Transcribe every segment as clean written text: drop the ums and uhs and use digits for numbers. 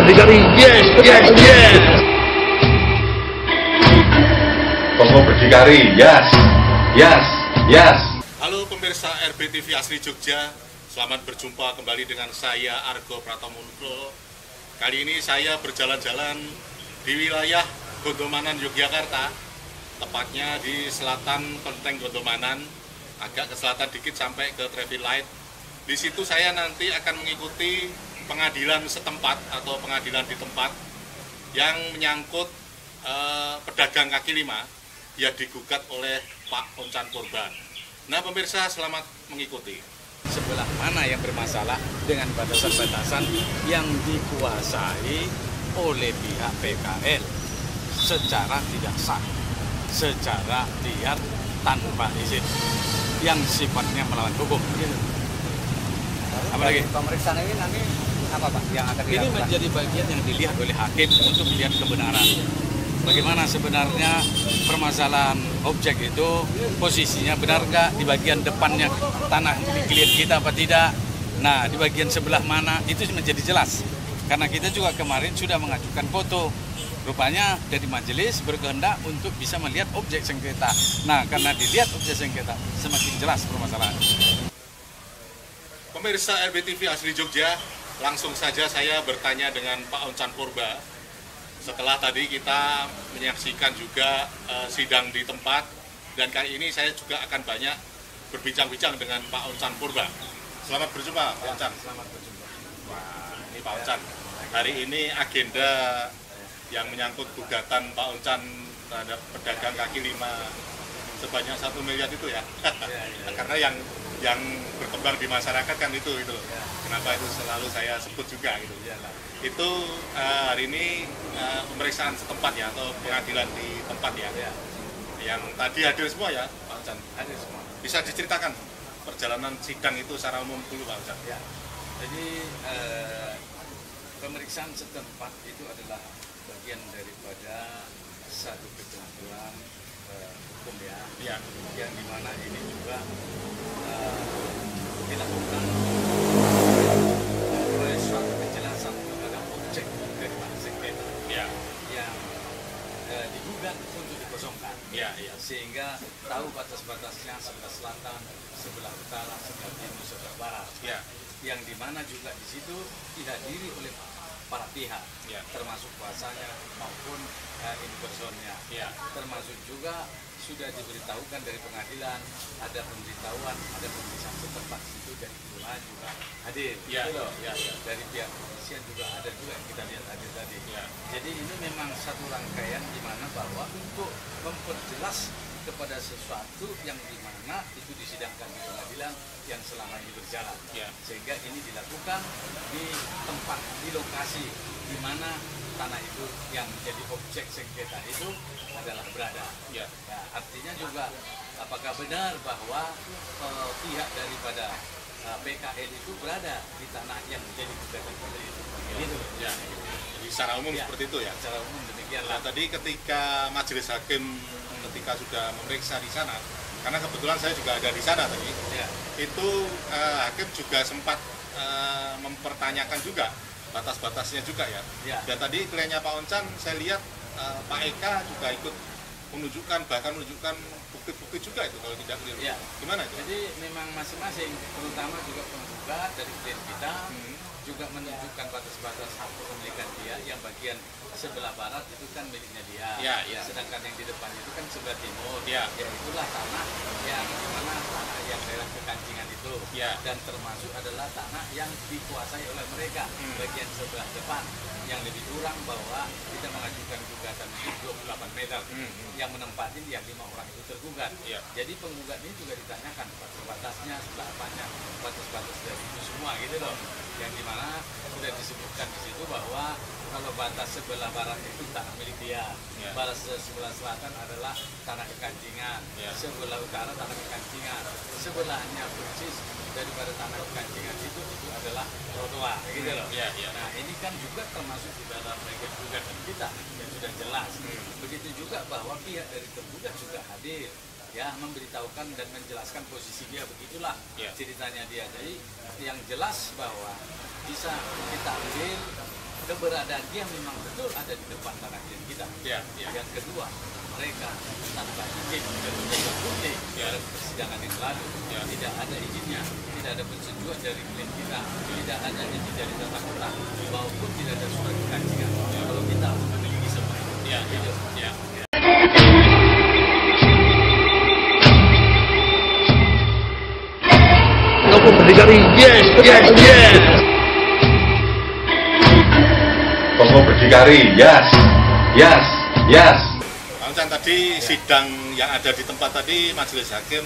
berdikari. Yes, yes, yes. Toko berdikari. Yes, yes, yes. Halo pemirsa RBTV Asli Jogja, selamat berjumpa kembali dengan saya Argo Pratomo Nugroho. Kali ini saya berjalan-jalan di wilayah Gondomanan, Yogyakarta, tepatnya di selatan Kelenteng Gondomanan, agak ke selatan dikit sampai ke traffic light. Di situ saya nanti akan mengikuti pengadilan setempat atau pengadilan di tempat yang menyangkut pedagang kaki lima yang digugat oleh Pak Oncan Purba. Nah pemirsa, selamat mengikuti. Sebelah mana yang bermasalah dengan batasan-batasan yang dikuasai oleh pihak PKL secara tidak sah, secara liar, tanpa izin, yang sifatnya melawan hukum. Apalagi pemeriksaan ini nanti apa Pak yang akan ini dilakukan? menjadi bagian yang dilihat oleh hakim untuk melihat kebenaran. Bagaimana sebenarnya permasalahan objek itu, posisinya benar nggak, di bagian depannya tanah milik kita apa tidak. Nah, di bagian sebelah mana itu menjadi jelas. Karena kita juga kemarin sudah mengajukan foto. Rupanya dari majelis berkehendak untuk bisa melihat objek sengketa. Nah, karena dilihat objek sengketa, semakin jelas permasalahan. Pemirsa RBTV Asli Jogja, langsung saja saya bertanya dengan Pak Oncan Purba. Setelah tadi kita menyaksikan juga sidang di tempat, dan kali ini saya juga akan banyak berbincang-bincang dengan Pak Oncan Purba. Selamat berjumpa Pak Oncan. Selamat berjumpa. Wah, ini Pak Oncan. Hari ini agenda yang menyangkut gugatan Pak Oncan terhadap pedagang kaki lima sebanyak 1 miliar itu ya. Karena yang berkembang di masyarakat kan itu loh. Kenapa itu selalu saya sebut juga gitu. Itu hari ini pemeriksaan setempat ya, atau pengadilan di tempat ya. Yang tadi hadir semua ya Pak Oncan. Hadir semua. Bisa diceritakan perjalanan sidang itu secara umum dulu Pak Oncan. Ya. Jadi pemeriksaan setempat itu adalah bagian daripada satu ketentuan hukum ya, yang dimana ini juga dilakukan oleh suatu penjelasan kepada objek daripada sengketa yang digugat untuk dikosongkan, sehingga tahu batas-batasnya sebelah selatan, sebelah utara, sebelah timur, sebelah barat, yang dimana juga di situ dihadiri oleh para pihak, termasuk kuasanya maupun investornya, termasuk juga sudah diberitahukan dari pengadilan, ada pemberitahuan, ada pemeriksaan setempat itu dari kelurahan juga hadir, dari pihak kepolisian juga ada juga yang kita lihat hadir tadi. Jadi ini memang satu rangkaian di mana bahwa untuk memperjelas kepada sesuatu yang dimana itu disidangkan di pengadilan yang selama ini berjalan, sehingga ini dilakukan di tempat, di lokasi di mana tanah itu yang menjadi objek sengketa itu adalah berada. Artinya juga apakah benar bahwa pihak daripada PKL itu berada di tanah yang menjadi gugatan itu? Gitu. Jadi secara umum seperti itu ya. Secara umum demikian. Nah, tadi ketika majelis hakim ketika sudah memeriksa di sana, karena kebetulan saya juga ada di sana tadi, itu hakim juga sempat mempertanyakan juga batas-batasnya juga ya. Dan tadi kliennya Pak Oncan, saya lihat Pak Eka juga ikut bahkan menunjukkan bukti-bukti juga itu kalau tidak keliru. Gimana itu? Jadi memang masing-masing, terutama juga penggugat dari klien kita juga menunjukkan batas-batas hak kepemilikan dia, yang bagian sebelah barat itu kan miliknya dia, sedangkan yang di depan itu kan sebelah timur, ya itulah tanah yang dimana tanah yang daerah kekancingan itu, dan termasuk adalah tanah yang dikuasai oleh mereka, bagian sebelah depan yang lebih kurang bahwa kita mengajukan gugatan itu 28 meter, yang menempatin yang 5 orang itu tergugat. Jadi penggugat ini juga ditanyakan batas-batasnya, sebelah apanya, batas-batas dari itu semua gitu loh, yang dimana sudah disebutkan di situ bahwa kalau batas sebelah barat itu tanah milik dia, batas sebelah selatan adalah tanah kekancingan, sebelah utara tanah kekancingan, sebelahnya persis daripada tanah kekancingan itu adalah trotoar, gitu loh. Nah ini kan juga termasuk di dalam gugatan kita yang sudah jelas. Begitu juga bahwa pihak dari tergugat juga hadir, memberitahukan dan menjelaskan posisi dia, begitulah ceritanya dia. Jadi yang jelas bahwa bisa kita ambil keberadaan dia memang betul ada di depan tanah klien kita. Yang kedua, mereka tanpa izin dan tidak bukti dalam persidangan yang lalu, tidak ada izinnya, tidak ada persetujuan dari klien kita, tidak ada izin dari tata kota, maupun tidak ada surat kekancingan. Kalau kita memiliki semua itu, Kamu berdikari, yes, yes, yes. Kamu berdikari, yes, yes, yes. Bang Chan, tadi sidang yang ada di tempat tadi majelis hakim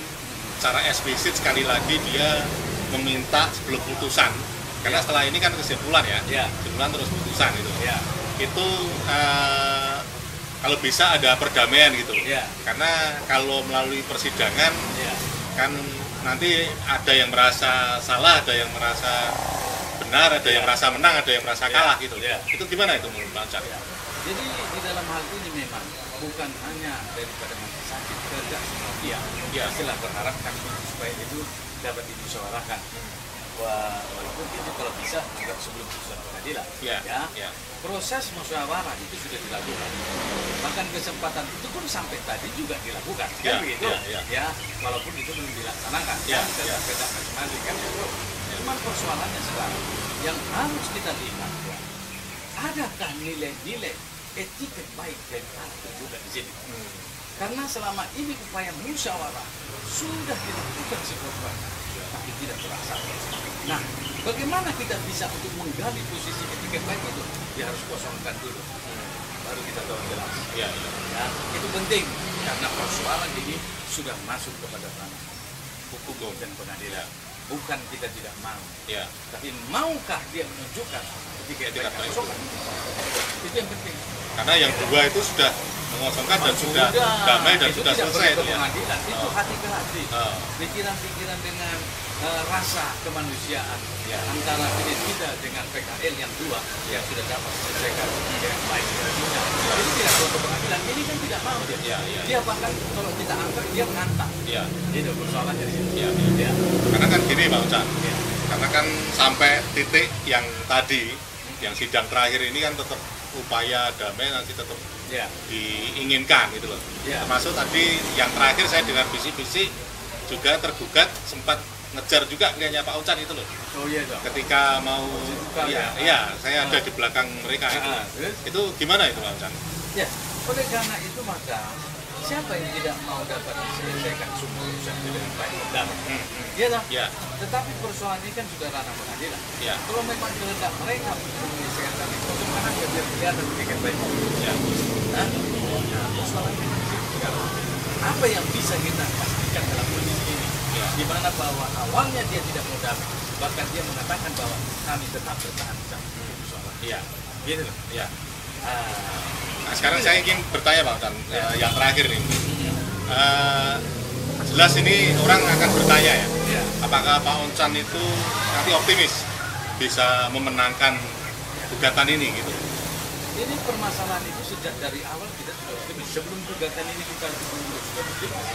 secara eksplisit sekali lagi dia meminta sebelum putusan, karena setelah ini kan kesimpulan kesimpulan terus putusan itu. Itu kalau bisa ada perdamaian gitu. Karena kalau melalui persidangan kan nanti ada yang merasa salah, ada yang merasa benar, ada yang merasa menang, ada yang merasa kalah gitu. Itu gimana itu menurut Bang Chan? Jadi di dalam hal ini memang bukan hanya daripada majelis hakim, kerja semua pihak. Pastilah berharap kami supaya itu dapat dimusyawarahkan. Walaupun itu kalau bisa juga sebelum putusan pengadilan. Proses musyawarah itu sudah dilakukan. Bahkan kesempatan itu pun sampai tadi juga dilakukan. Kan begitu? Walaupun itu belum dilaksanakan. Beda masing-masing kan itu. Cuma persoalannya sekarang yang harus kita lihat, adakah nilai-nilai etika baik dari itu juga di sini? Karena selama ini upaya musyawarah sudah dilakukan sebuah tapi tidak terasa. Nah, bagaimana kita bisa untuk menggali posisi etika baik itu? Dia harus kosongkan dulu, baru kita tahu jelas. Itu penting karena persoalan ini sudah masuk kepada ranah hukum dan pengadilan. Bukan kita tidak mau, tapi maukah dia menunjukkan etika baik kosongkan? Itu yang penting. Karena yang dua itu sudah mengosongkan dan sudah damai dan sudah selesai itu pengadilan. Itu hati ke hati, pikiran-pikiran dengan rasa kemanusiaan antara kita dengan PKL yang dua yang sudah dapat diselesaikan dengan baik. Jadi tidak perlu ke pengadilan. Ini kan tidak mau dia. Dia bahkan kalau kita angkat dia menantang. Itu persoalan dari situ. Karena kan gini Bang Chan, karena kan sampai titik yang tadi, yang sidang terakhir ini kan tetap upaya damai nanti tetap diinginkan gitu loh. Termasuk tadi yang terakhir saya dengar bisi-bisi juga tergugat sempat ngejar juga kayaknya Pak Ochan itu loh. Ketika mau saya ada di belakang mereka itu. Itu gimana itu Pak Ochan? Oleh karena itu maka siapa yang tidak mau dapat diselesaikan semua urusan dengan baik dan damai? Tetapi persoalan ini kan sudah ranah pengadilan. Kalau memang kehendak mereka menyelesaikan itu, bagaimana dia kelihatan dengan baik? Persoalan ini apa yang bisa kita pastikan dalam kondisi ini? Di mana bahwa awalnya dia tidak mau damai, bahkan dia mengatakan bahwa kami tetap bertahan sampai persoalan. Gitu loh. Nah, sekarang saya ingin bertanya Bang Chan, yang terakhir nih. Jelas ini orang akan bertanya apakah Pak Ochan itu nanti optimis bisa memenangkan gugatan ini gitu? Ini permasalahan itu sejak dari awal kita sudah optimis. Sebelum gugatan ini kita sudah optimis.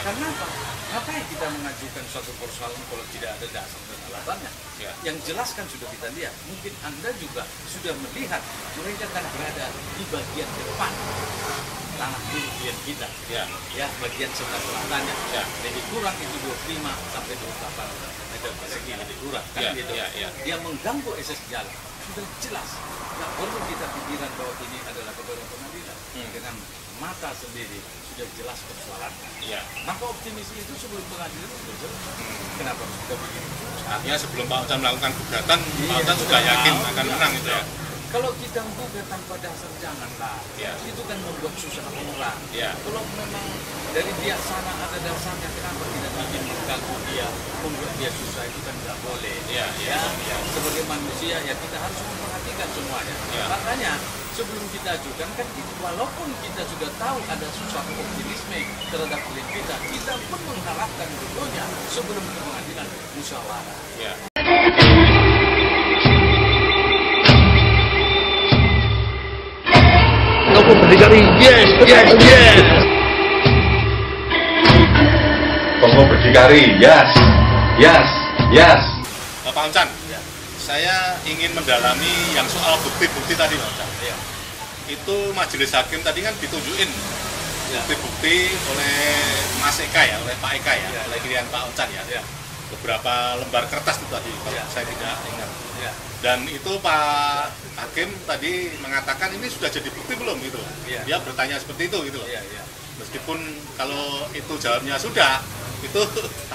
Karena apa? Ngapain kita mengajukan suatu persoalan kalau tidak ada dasar dan alasannya? Yang jelas kan sudah kita lihat. Mungkin Anda juga sudah melihat mereka kan berada di bagian depan tanah bumi klien kita. Bagian sebelah selatannya. Lebih kurang itu 25 sampai 28 meter persegi lebih kurang. Dia mengganggu akses jalan. Sudah jelas. Nggak perlu kita pikiran bahwa ini adalah kebenaran pengadilan. Dengan mata sendiri sudah jelas persoalannya. Maka optimis itu sebelum pengadilan sudah jelas. Kenapa sudah begini? Artinya sebelum Pak Ochan melakukan gugatan, Pak Ochan sudah yakin akan menang itu ya? Kalau kita buka tanpa dasar janganlah. Itu kan membuat susah orang. Kalau memang dari pihak sana ada dasarnya, kenapa tidak bikin mengganggu dia, membuat dia susah, itu kan nggak boleh. Sebagai manusia kita harus memperhatikan semuanya. Makanya sebelum kita ajukan kan walaupun kita sudah tahu ada susah optimisme terhadap klien kita pun mengharapkan dulunya sebelum ke pengadilan musyawarah. Kamu berdikari, yes, yes, yes. Kamu berdikari, yes, yes, yes. Pak Ochan, saya ingin mendalami yang soal bukti-bukti tadi, Pak Ocak. Ya. Itu majelis hakim tadi kan ditunjukin bukti-bukti oleh Mas Eka ya, oleh Pak Eka ya, oleh klien Pak Ocak ya. Beberapa lembar kertas itu tadi, kalau saya tidak ingat. Dan itu Pak Hakim tadi mengatakan ini sudah jadi bukti belum gitu. Dia bertanya seperti itu gitu. Meskipun kalau itu jawabnya sudah, itu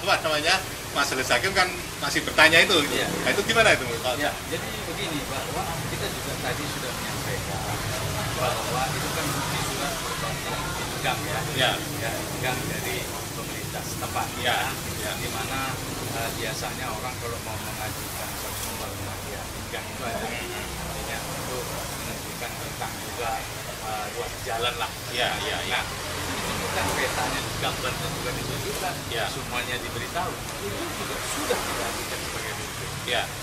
apa namanya, majelis hakim kan masih bertanya itu. Gitu. Nah itu gimana itu Pak? Jadi begini, bahwa kita juga tadi sudah menyampaikan bahwa itu kan bukti surat dipegang dipegang dari pemerintah setempat di mana biasanya orang kalau mau mengajukan suatu sumber pengajian pegang itu ada artinya untuk menentukan tentang juga ruas jalan lah. Nah, itu kan petanya digambar dan juga ditunjukkan, semuanya diberitahu. Itu juga sudah kita ajukan sebagai bukti.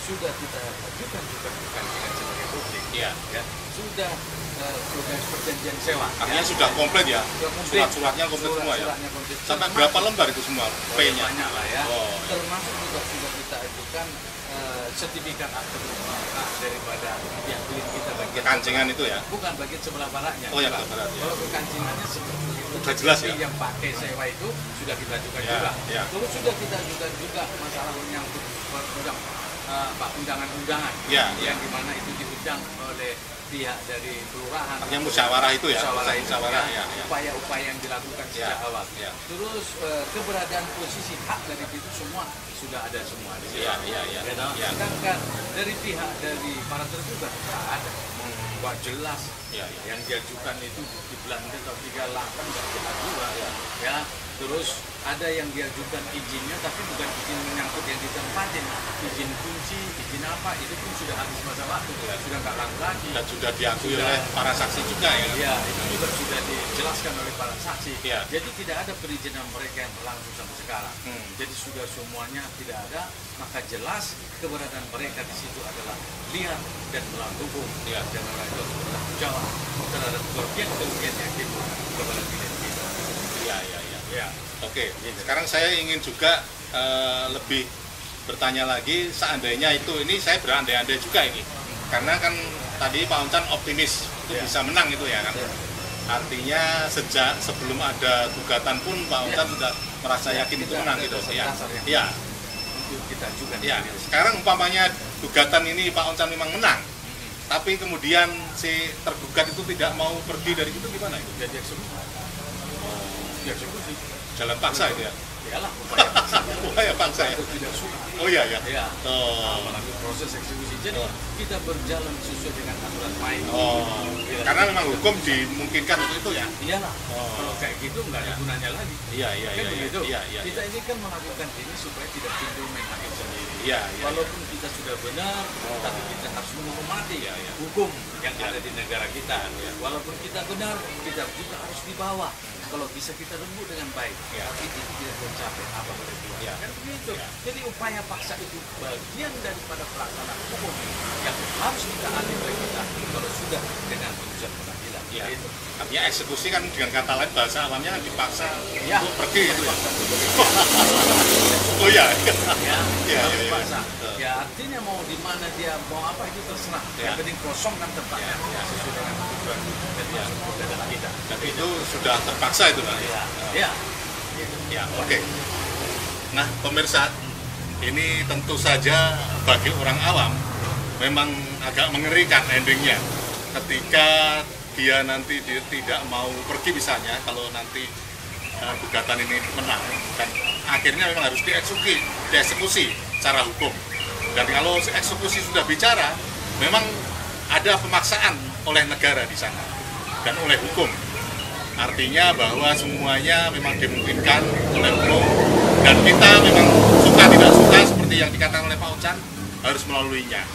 Sudah kita ajukan juga bukan sebagai bukti. Sudah perjanjian sewa. Artinya sudah komplit ya? Surat-suratnya komplit semua ya? Sampai berapa lembar itu semua? P-nya? Banyak lah ya. Termasuk juga sudah kita ajukan sertifikat akte daripada pihak klien kita bagian kancingan itu ya? Bukan bagian sebelah baratnya. Oh ya, sebelah barat ya. Kalau kekancingannya seperti itu. Sudah jelas ya? Yang pakai sewa itu sudah kita ajukan juga. Terus sudah kita ajukan juga masalah menyangkut undangan-undangan yang dimana itu diundang oleh pihak dari kelurahan. Artinya musyawarah itu ya? Musyawarah upaya-upaya yang dilakukan sejak awal. Terus keberadaan posisi hak dari itu semua sudah ada semua di sini. Sedangkan dari pihak dari para tergugat tidak ada. Wah jelas yang diajukan itu bukti Belanda tahun 38 dan ya. Terus ada yang diajukan izinnya tapi bukan izin menyangkut yang ditempatin, izin kunci, izin apa, itu pun sudah habis masa waktu, sudah nggak laku lagi. Dan sudah diakui oleh para saksi juga ya? Iya, itu juga sudah dijelaskan oleh para saksi. Jadi tidak ada perizinan mereka yang berlangsung sampai sekarang. Jadi sudah semuanya tidak ada, maka jelas keberadaan mereka di situ adalah liar dan melawan hukum. Dan orang itu harus bertanggung jawab terhadap kerugian yang timbul kepada klien kita. Oke, sekarang saya ingin juga lebih bertanya lagi, seandainya ini saya berandai-andai juga ini, karena kan tadi Pak Oncan optimis itu bisa menang itu ya kan. Artinya sejak sebelum ada gugatan pun Pak Oncan sudah merasa yakin itu menang gitu. Kita juga. Sekarang umpamanya gugatan ini Pak Oncan memang menang, tapi kemudian si tergugat itu tidak mau pergi dari itu, gimana itu? Jadi eksekusi. Jalan paksa itu ya? Iyalah, upaya paksa. Upaya paksa ya? Tidak suka. Oh iya. Melalui proses eksekusi. Jadi kita berjalan sesuai dengan aturan main. Karena memang hukum dimungkinkan untuk itu ya? Iyalah. Kalau kayak gitu nggak ada gunanya lagi. Iya. Kita ini kan melakukan ini supaya tidak timbul main hakim sendiri. Walaupun kita sudah benar, tapi kita harus menghormati hukum yang ada di negara kita. Walaupun kita benar, kita juga harus dibawa. Kalau bisa kita rembuh dengan baik, tapi tidak mencapai apa berdua. Kan begitu. Jadi upaya paksa itu bagian daripada pelaksanaan hukum yang harus kita ambil oleh kita kalau sudah dengan putusan pengadilan. Artinya eksekusi kan dengan kata lain bahasa alamnya dipaksa untuk pergi itu. Artinya mau di mana dia mau apa itu terserah. Yang penting kosong kan tempatnya sesuai dengan tujuan dan perdagangan kita. Dan itu sudah terpaksa itu Pak. Oke. Nah pemirsa, ini tentu saja bagi orang awam memang agak mengerikan endingnya ketika dia nanti tidak mau pergi misalnya, kalau nanti gugatan ini menang dan akhirnya memang harus dieksekusi secara hukum. Dan kalau eksekusi sudah bicara, memang ada pemaksaan oleh negara di sana dan oleh hukum. Artinya bahwa semuanya memang dimungkinkan oleh hukum dan kita memang suka tidak suka seperti yang dikatakan oleh Pak Oncan harus melaluinya.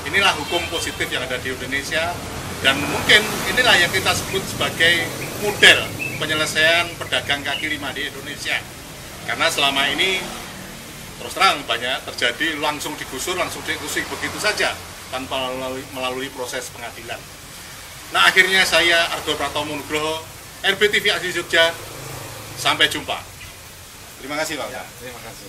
Inilah hukum positif yang ada di Indonesia dan mungkin inilah yang kita sebut sebagai model penyelesaian pedagang kaki lima di Indonesia. Karena selama ini terus terang banyak terjadi langsung digusur, langsung dieksekusi begitu saja tanpa melalui proses pengadilan. Nah akhirnya saya Argo Pratomo Nugroho, RBTV Asli Jogja, sampai jumpa. Terima kasih Pak. Terima kasih.